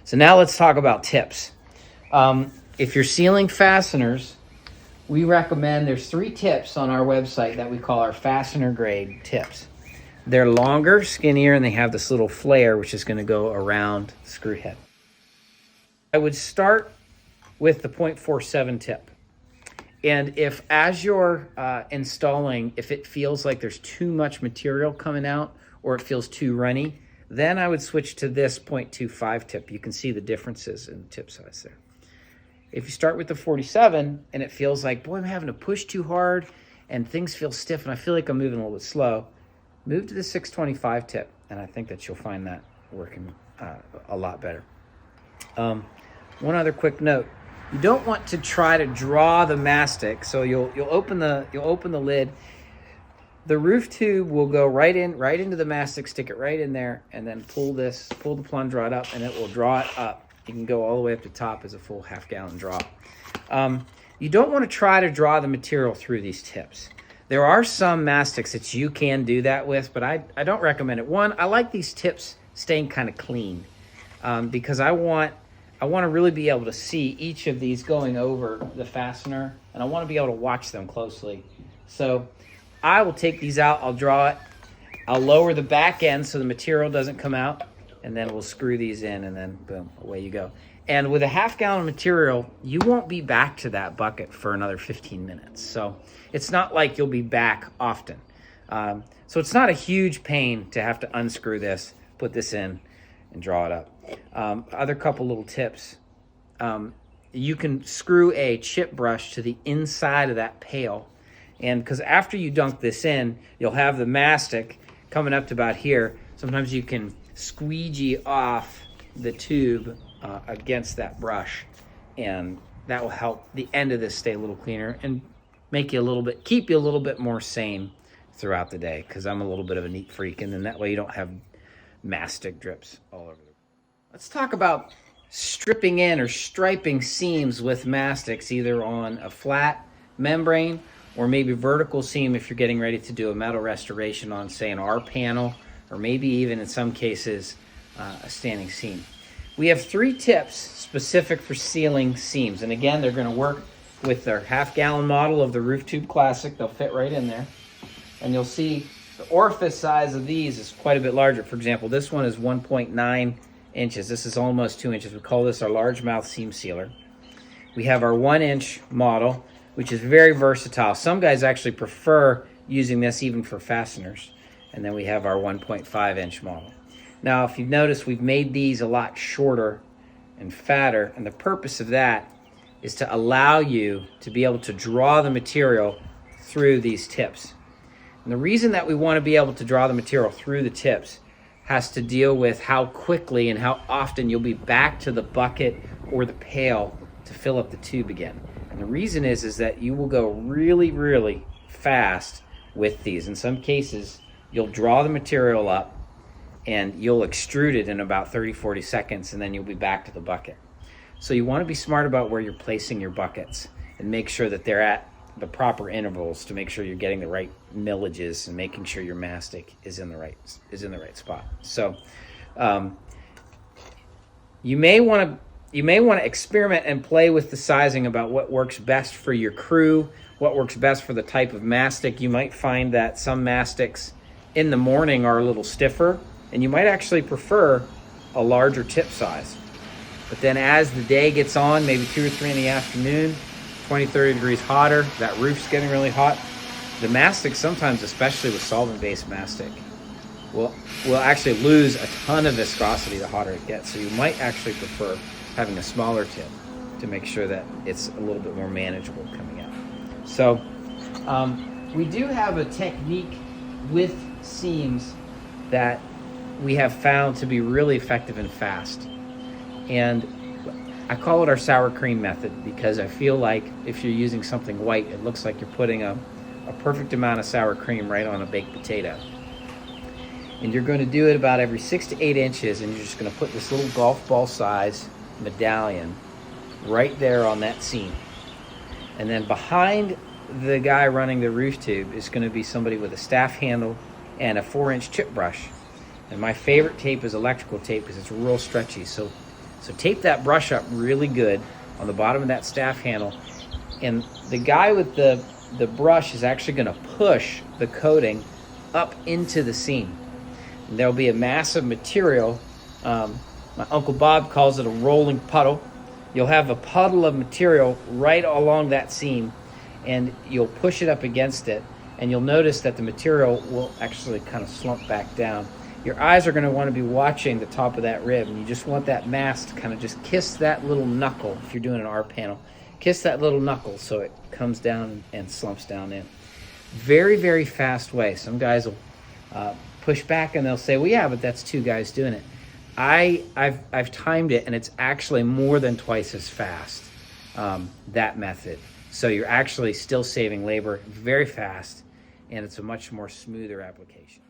So now let's talk about tips. If you're sealing fasteners, we recommend, there's 3 tips on our website that we call our fastener grade tips. They're longer, skinnier, and they have this little flare which is going to go around the screw head. I would start with the 0.47 tip. And if as you're installing, if it feels like there's too much material coming out or it feels too runny, then I would switch to this 0.25 tip. You can see the differences in the tip size there. If you start with the 47 and it feels like, boy, I'm having to push too hard and things feel stiff and I feel like I'm moving a little bit slow, move to the 625 tip, and I think that you'll find that working a lot better. One other quick note. You don't want to try to draw the mastic, so you'll open the lid. The roof tube will go right into the mastic, stick it right in there, and then pull the plunge rod up, and it will draw it up. You can go all the way up to top as a full half-gallon draw. You don't want to try to draw the material through these tips. There are some mastics that you can do that with, but I don't recommend it. One, I like these tips staying kind of clean because I want to really be able to see each of these going over the fastener, and I want to be able to watch them closely. So I will take these out, I'll draw it, I'll lower the back end so the material doesn't come out, and then we'll screw these in, and then boom, away you go. And with a half-gallon material, you won't be back to that bucket for another 15 minutes. So it's not like you'll be back often. So it's not a huge pain to have to unscrew this, put this in, and draw it up. Other couple little tips. You can screw a chip brush to the inside of that pail. And because after you dunk this in, you'll have the mastic coming up to about here. Sometimes you can squeegee off the tube against that brush, and that will help the end of this stay a little cleaner and keep you a little bit more sane throughout the day, because I'm a little bit of a neat freak, and then that way you don't have mastic drips all over the. Let's talk about stripping in or striping seams with mastics, either on a flat membrane or maybe vertical seam if you're getting ready to do a metal restoration on, say, an R panel, or maybe even in some cases a standing seam. We have 3 tips specific for sealing seams, and again, they're going to work with their half-gallon model of the Roof Tube Classic. They'll fit right in there, and you'll see the orifice size of these is quite a bit larger. For example, this one is 1.9 inches. This is almost 2 inches. We call this our largemouth seam sealer. We have our 1-inch model, which is very versatile. Some guys actually prefer using this even for fasteners. And then we have our 1.5-inch model. Now, if you've noticed, we've made these a lot shorter and fatter, and the purpose of that is to allow you to be able to draw the material through these tips. And the reason that we want to be able to draw the material through the tips has to deal with how quickly and how often you'll be back to the bucket or the pail to fill up the tube again. And the reason is that you will go really, really fast with these. In some cases, you'll draw the material up and you'll extrude it in about 30-40 seconds, and then you'll be back to the bucket. So you want to be smart about where you're placing your buckets and make sure that they're at the proper intervals to make sure you're getting the right millages and making sure your mastic is in the right spot. So you may want to experiment and play with the sizing about what works best for your crew, what works best for the type of mastic. You might find that some mastics in the morning are a little stiffer, and you might actually prefer a larger tip size. But then as the day gets on, maybe 2 or 3 in the afternoon, 20, 30 degrees hotter, that roof's getting really hot, the mastic sometimes, especially with solvent-based mastic, will actually lose a ton of viscosity the hotter it gets. So you might actually prefer having a smaller tip to make sure that it's a little bit more manageable coming out. So we do have a technique with seams that we have found to be really effective and fast. And I call it our sour cream method because I feel like if you're using something white, it looks like you're putting a perfect amount of sour cream right on a baked potato. And you're going to do it about every 6 to 8 inches, and you're just going to put this little golf ball size medallion right there on that seam. And then behind the guy running the roof tube is going to be somebody with a staff handle and a 4-inch chip brush. And my favorite tape is electrical tape because it's real stretchy. So So tape that brush up really good on the bottom of that staff handle, and the guy with the brush is actually going to push the coating up into the seam. And there'll be a mass of material. My Uncle Bob calls it a rolling puddle. You'll have a puddle of material right along that seam, and you'll push it up against it, and you'll notice that the material will actually kind of slump back down. Your eyes are going to want to be watching the top of that rib, and you just want that mass to kind of just kiss that little knuckle. If you're doing an R panel, kiss that little knuckle so it comes down and slumps down in. Very, very fast way. Some guys will push back and they'll say, well, yeah, but that's two guys doing it. I've timed it, and it's actually more than twice as fast, that method. So you're actually still saving labor, very fast, and it's a much more smoother application.